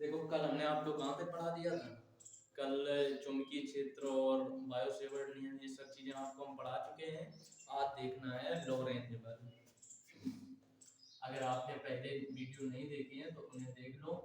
देखो कल हमने आपको कहाँ पे पढ़ा दिया था। कल चुंबकीय क्षेत्र और बायोसेवर्ट नियम ये सब चीजें आपको हम पढ़ा चुके हैं। आज देखना है लॉरेंज बल। अगर आपने पहले वीडियो नहीं देखी है तो उन्हें देख लो।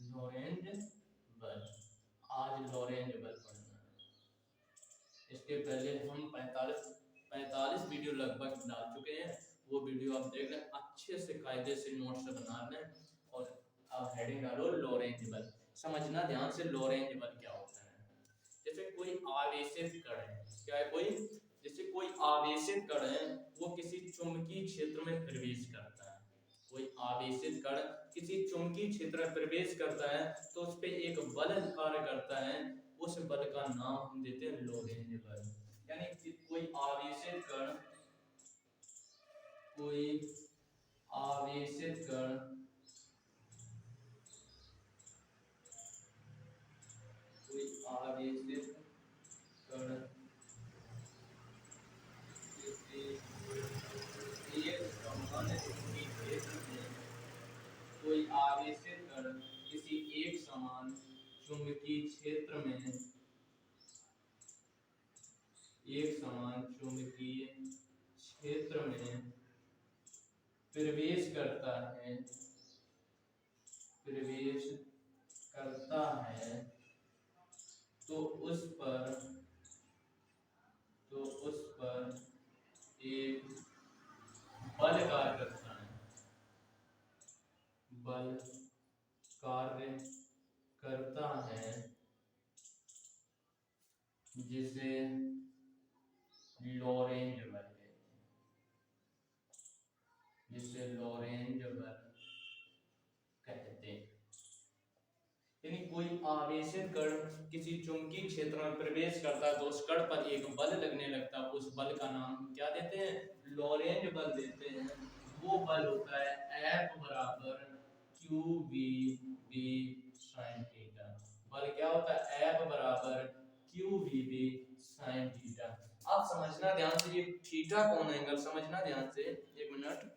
लॉरेंज बल, आज लॉरेंज बल पढ़ना है। इसके पहले हम 45 वीडियो लगभग डाल चुके हैं। वो वीडियो आप देख लें, अच्छे से कायदे से नोट्स बना लें और अब हेडिंग डालो लॉरेंज बल। समझना ध्यान से लॉरेंज बल क्या होता है। जैसे कोई आवेशित कण है, क्या है कोई, जैसे कोई आवेशित कण है वो किसी चुंबकीय क्षेत्र में प्रवेश करता है। कोई आवेशित कण किसी चुंबकीय क्षेत्र में प्रवेश करता है तो उस पर एक बल कार्य करता है। उस बल का नाम हम देते हैं लॉरेंज बल। यानी कि कोई आवेशित कण, कोई आवेशित कण, कोई आवेशित कण किसी एक समान चुंबकीय क्षेत्र में, कोई आवेशित कण किसी एक समान चुंबकीय क्षेत्र में, एक समान चुंबकीय क्षेत्र में प्रवेश करता है, प्रवेश करता है तो उस पर, तो उस पर एक बल कार्य करता है, बल कार्य करता है जिसे लॉरेंज बल कहते हैं, जिसे लॉरेंज बल कहते हैं। यानी कोई आवेशित कण किसी चुंबकीय क्षेत्र में प्रवेश करता है तो उस कण पर एक बल लगने लगता है। उस बल का नाम हम क्या देते हैं, लॉरेंज बल देते हैं। वो बल होता है F बराबर q v B sine theta. बल क्या होता है, F बराबर q v B sine theta. आप समझना ध्यान से, ये थीटा कौन एंगल समझना ध्यान से, एक मिनट।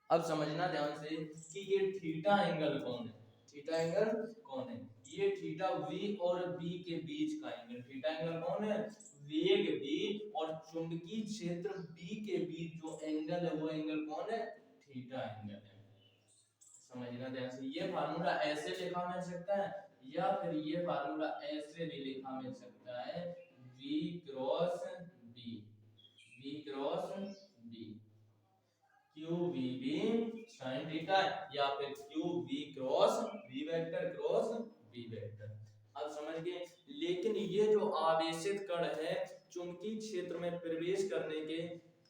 अब समझना ध्यान से कि ये थीटा एंगल कौन है, थीटा एंगल कौन है। ये थीटा v और b के बीच का एंगल, थीटा एंगल कौन है, वेग v और चुंबकीय क्षेत्र b के बीच जो एंगल है वो एंगल कौन है, थीटा एंगल है। समझना ध्यान से, ये फार्मूला ऐसे लिखा मिल सकता है या फिर ये फार्मूला ऐसे भी लिखा मिल सकता है, v cross b, v cross b, q v B sine theta, या फिर q v cross v vector cross v vector. अब समझ गए। लेकिन ये जो आवेशित कण है चुंबकीय क्षेत्र में प्रवेश करने के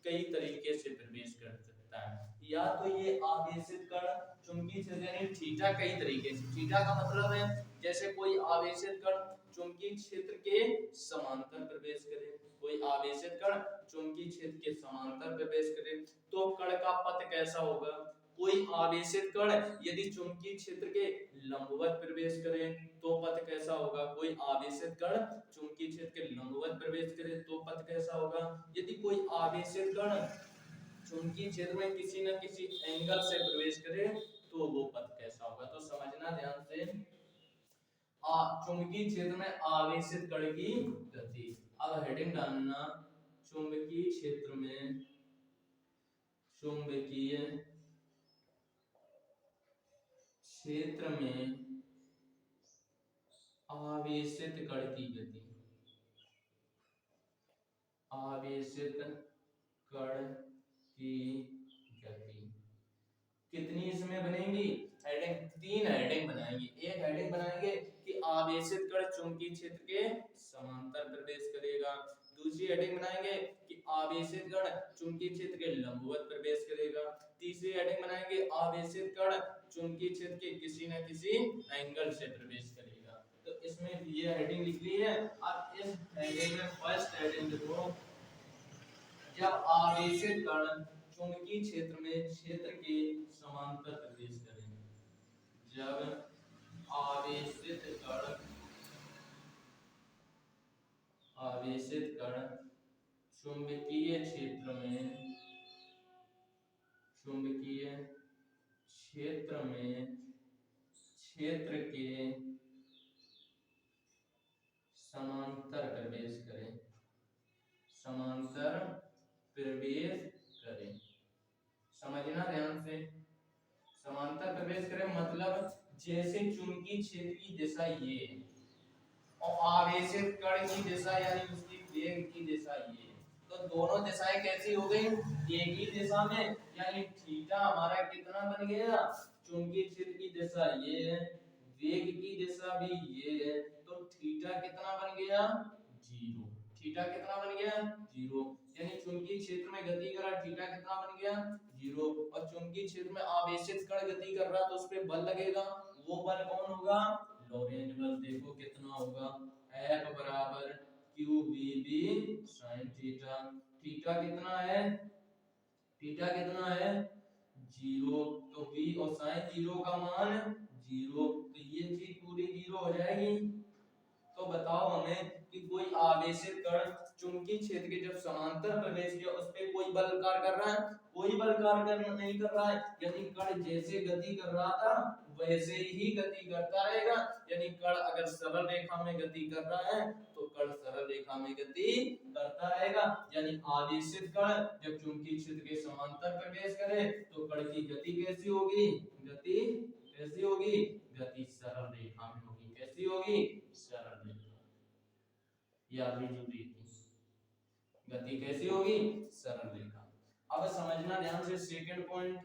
कई तरीके से प्रवेश कर सकता है। या तो ये आवेशित कण चुंबकीय क्षेत्र यानी थीटा कई तरीके से, थीटा का मतलब है जैसे कोई आवेशित कण चुंबकीय क्षेत्र के समांतर प्रवेश करे, कोई आवेशित कण चुंबकीय क्षेत्र के समांतर प्रवेश करे तो कण का पथ कैसा होगा। कोई आवेशित कण यदि चुंबकीय क्षेत्र के लंबवत प्रवेश करे तो पथ कैसा होगा। कोई आवेशित कण चुंबकीय क्षेत्र के लंबवत प्रवेश करे तो पथ कैसा होगा। यदि कोई आवेशित कण चुंबकीय क्षेत्र में किसी न किसी एंगल से प्रवेश करे तो वो पथ कैसा होगा। तो समझना ध्यान से, चुंबकीय क्षेत्र में आवेशित कण की गति। अब हेडिंग डालना, चुंबकीय क्षेत्र में, चुंबकीय क्षेत्र में आवेशित कण की गति, आवेशित कण की गति कितनी इसमें बनेगी, हेडिंग, 3 हेडिंग बनाएंगे। एक हेडिंग बनाएंगे कि आवेशित कण चुंबकीय क्षेत्र के समांतर प्रवेश करेगा। दूसरी हेडिंग बनाएंगे कि आवेशित कण चुंबकीय क्षेत्र के लंबवत प्रवेश करेगा। तीसरी हेडिंग बनाएंगे आवेशित कण चुंबकीय क्षेत्र के किसी न किसी एंगल से प्रवेश करेगा। तो इसमें ये हेडिंग लिख ली है। अब इस हेडिंग में फर्स्ट हेडिंग देखो, जब आवेशित कण चुंबकीय क्षेत्र में क्षेत्र के समांतर प्रवेश करें, जब आवेशित कण, आवेशित कण चुंबकीय क्षेत्र में, चुंबकीय क्षेत्र के समांतर प्रवेश करें, समांतर प्रवेश करें। समझना ध्यान से, समांतर प्रवेश करें मतलब जैसे चुंबकीय क्षेत्र की दिशा ये है और आवेशित कण की दिशा यानी उसकी वेग की दिशा ये है, तो दोनों दिशाएं कैसी हो गई, एक ही दिशा में, यानी थीटा हमारा कितना बन गया, चुंबकीय क्षेत्र की दिशा ये है, वेग की दिशा भी ये है, तो थीटा कितना बन गया, जीरो। थीटा कितना बन गया, जीरो। यानी चुंबकीय क्षेत्र में गति कर रहा, थीटा कितना बन गया, जीरो। और चुंबकीय क्षेत्र में आवेशित कण गति कर रहा तो उस पर बल लगेगा, वो बल कौन होगा, लॉरेंट बल। देखो कितना होगा, F बराबर q B B sine theta. Theta कितना है, थीटा कितना है, जीरो, तो v और साइन जीरो का मान जीरो, तो ये चीज पूरी जीरो हो जाएगी। तो बताओ हमें कि कोई आवेशित कण चुंबकीय क्षेत्र के जब समांतर प्रवेश किया उस पे कोई बल कार्य कर रहा है, कोई बल कार्य नहीं कर रहा है, यानी कण जैसे गति कर रहा था वैसे ही गति करता रहेगा। यानी कण अगर सरल रेखा में गति कर रहा है तो कण सरल रेखा में गति करता रहेगा। यानी आवेशित कण जब चुंबकीय क्षेत्र के समांतर प्रवेश करे तो कण की गति कैसी होगी, गति कैसी होगी, गति सरल रेखा में होगी। कैसी होगी, सरल रेखा, याद भी जरूरी थी, गति कैसी होगी, सरल रेखा। अब समझना ध्यान से सेकंड पॉइंट,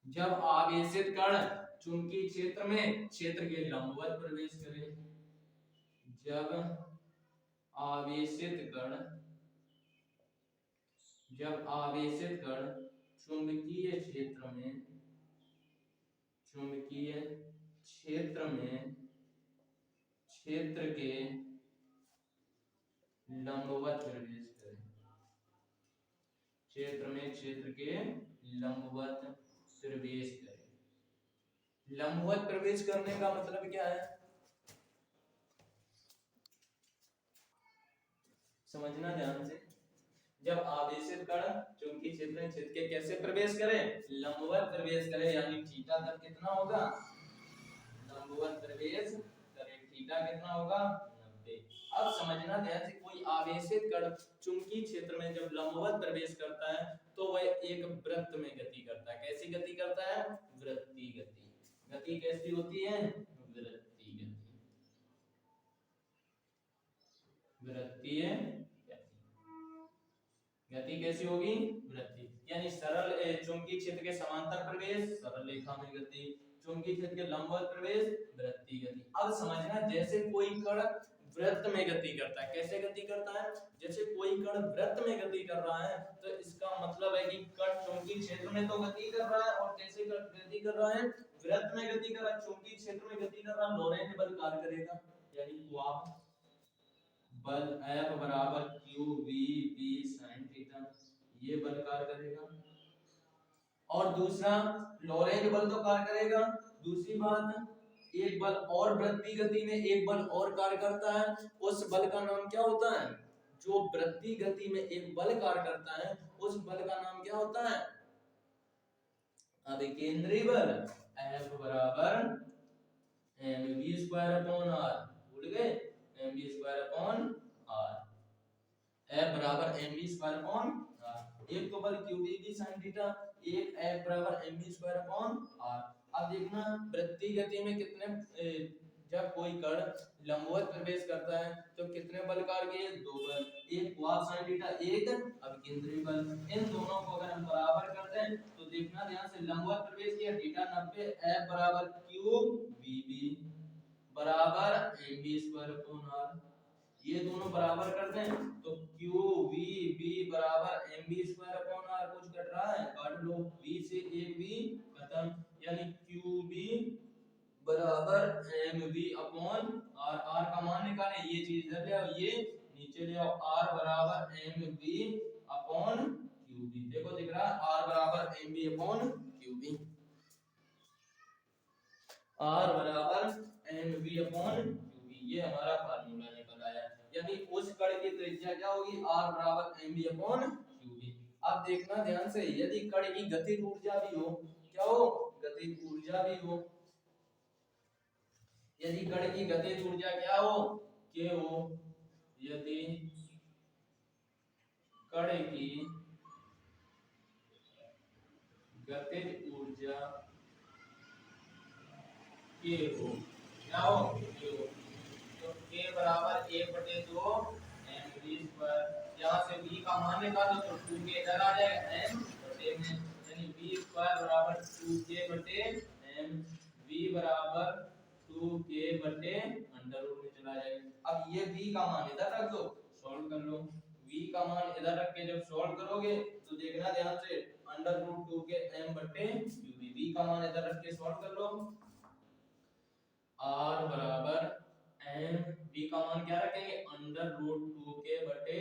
जब आवेशित कण चुंबकीय क्षेत्र में क्षेत्र के लंबवत प्रवेश करे, जब आवेशित कण चुंबकीय क्षेत्र में क्षेत्र के लंबवत प्रवेश करें, क्षेत्र के लंबवत प्रवेश करें। लंबवत प्रवेश करने का मतलब क्या है, समझना ध्यान से। जब आवेशित कण चुंबकीय क्षेत्र के कैसे प्रवेश करे, लंबवत प्रवेश करे, यानी थीटा तब कितना होगा, लंबवत प्रवेश करे, थीटा कितना होगा, 90। अब समझना ध्यान से, कोई आवेशित कण चुंबकीय क्षेत्र में जब लंबवत प्रवेश करता है तो वह एक वृत्त में गति करता है। कैसी गति करता है, वृत्तीय गति। गति कैसी होती है, वृत्तीय गति, वृत्तीय गति कैसी होगी, वृत्तीय। यानी सरल चुंबकीय क्षेत्र के समांतर प्रवेश सरल रेखा में गति, चुंबकीय क्षेत्र के लंबवत प्रवेश वृत्तीय गति। अब समझना, जैसे कोई कण वृत्त में गति करता है, कैसे गति करता है, जैसे कोई कण वृत्त में गति कर रहा है तो इसका मतलब है कि कण चुंबकीय क्षेत्र में तो गति कर रहा है, और कैसे गति कर रहा है, वृत्त में गति कर रहा है, चुंबकीय क्षेत्र में गति कर रहा है, लॉरेंट बल कार्य करेगा, यानी क्वाक बल F बराबर q v B sine theta, ये बल कार्य करेगा। और दूसरा लॉरेंट बल तो कार्य करेगा, दूसरी बात एक बल और वृत्तीय गति में एक बल और कार्य करता है, उस बल का नाम क्या होता है, जो वृत्तीय गति में एक बल कार्य करता है उस बल का नाम क्या होता है, अभिकेंद्री बल। F बराबर mv²/r, भूल गए, mv²/r, F बराबर mv²/r। एक तो बल qb sin थीटा, एक F बराबर mv²/r। अब देखना वृत्तीय गति में कितने, जब कोई कण लंबवत प्रवेश करता है तो कितने बल कार्य किए, दो बल, एक cos sin थीटा, एक अभिकेंद्री बल। इन दोनों को अगर हम बराबर करते हैं तो देखना ध्यान से, लंबवत प्रवेश किया थीटा 90, F बराबर q vb बराबर mv²/r। ये दोनों बराबर करते हैं तो क्यू वी बी बराबर mv²/r, कुछ कट रहा है काट लो, v से एक v खत्म, यानी क्यू बी बराबर mv/r। r का मान निकाले, ये चीज इधर ले आओ, ये नीचे ले आओ, r बराबर mv/qb। देखो दिख रहा है, r बराबर mv/qb, r बराबर mv/qb, ये हमारा फार्मूला निकल आया। यानी उस कण की त्रिज्या क्या होगी, r बराबर mv/qb। अब देखना ध्यान से, यदि कण की गतिज ऊर्जा भी हो, क्या हो, गतिज ऊर्जा भी हो। यदि कण की गतिज ऊर्जा क्या हो, के हो, यदि कण की गतिज ऊर्जा के हो, क्या हो, के हो, तो के बराबर 1/2 mv स्क्वायर। यहाँ से v का मान निकालो तो 2k इधर आ जाएगा m बटे में, यानी v स्क्वायर बराबर 2k बटे m, v बराबर 2k बटे अंडर रूट में चला जाएगा। अब ये v का मान इधर रख दो, सॉल्व कर लो। v का मान इधर रख के जब सॉल्व करोगे तो देखना ध्यान से, अंडर रूट 2k m बटे qv, v का मान इधर रख के सॉल्व कर लो। r बराबर m, v का मान क्या रखेंगे, अंडर रूट 2k बटे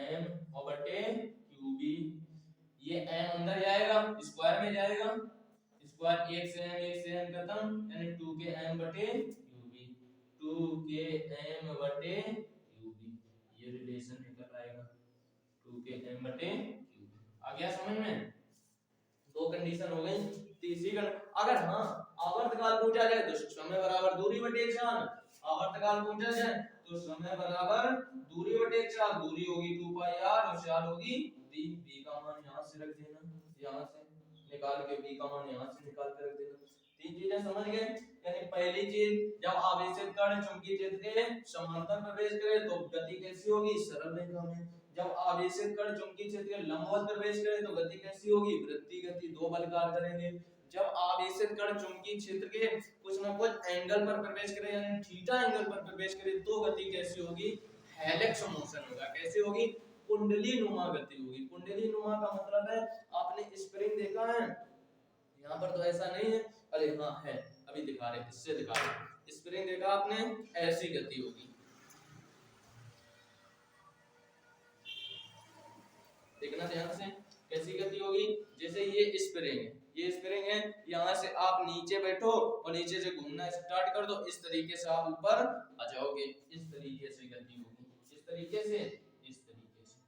m और बटे qv। ये m अंदर जाएगा, स्क्वायर में जाएगा, स्क्वायर 1 से m खत्म, यानी 2k m बटे qv, 2k m बटे qv, ये रिलेशन निकल आएगा 2k m बटे qv। आ गया समझ में? दो कंडीशन हो गई। तीसरी अगर हाँ आवर्तकाल पूछा जाए तो समय बराबर दूरी बटे 4, आवर्तकाल पूछा जाए तो समय बराबर दूरी बटे 4, दूरी होगी 2 पाई r और 4 होगी v, v का मान यहां से रख देना, यहां से निकाल के v का मान यहां से निकाल के रख देना। तीन चीजें समझ गए। यानी पहली चीज, जब आवेशित कण चुंबकीय क्षेत्र के समांतर प्रवेश करे तो गति कैसी होगी, सरल रेखा में। जब आवेशित कण चुंबकीय क्षेत्र के लंबवत प्रवेश करे तो गति कैसी होगी, वृत्तीय गति, दो बल कार्य करेंगे। जब आवेशित कण चुंबकीय क्षेत्र के कुछ न कुछ एंगल पर प्रवेश करे, यानी थीटा एंगल पर प्रवेश करे तो गति कैसी होगी, हेलिक्स मोशन होगा। कैसी होगी, कुंडली नुमा गति होगी। कुंडली नुमा का मतलब है, आपने स्प्रिंग देखा है, यहाँ पर तो ऐसा नहीं है, अरे हाँ है, अभी दिखा रहे, इससे दिखा रहे, स्प्रिंग देखा आपने, ऐसी गति होगी। देखना ध्यान से, कैसी गति होगी, जैसे ये स्प्रिंग है, ये स्प्रिंग है, यहाँ से आप नीचे बैठो और नीचे से घूमना स्टार्ट कर दो, इस तरीके से आप ऊपर आ जाओगे, इस तरीके से गति होगी, इस तरीके से, इस तरीके से।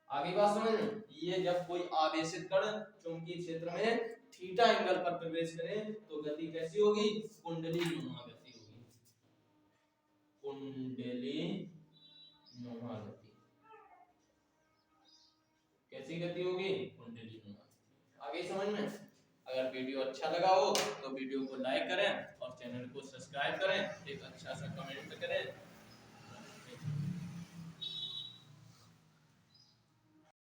आगे बात समझ में? ये जब कोई आवेशित कण चुंबकीय क्षेत्र में थीटा एंगल पर प्रवेश करे तो गति कैसी होगी, कुंडली नुमा गति होगी, कुंडली नुमा गति। कैसी गति होगी, कुंडली नुमा। आगे समझ में? अगर वीडियो अच्छा लगा हो तो वीडियो को लाइक करें और चैनल को सब्सक्राइब करें, एक अच्छा सा कमेंट करें।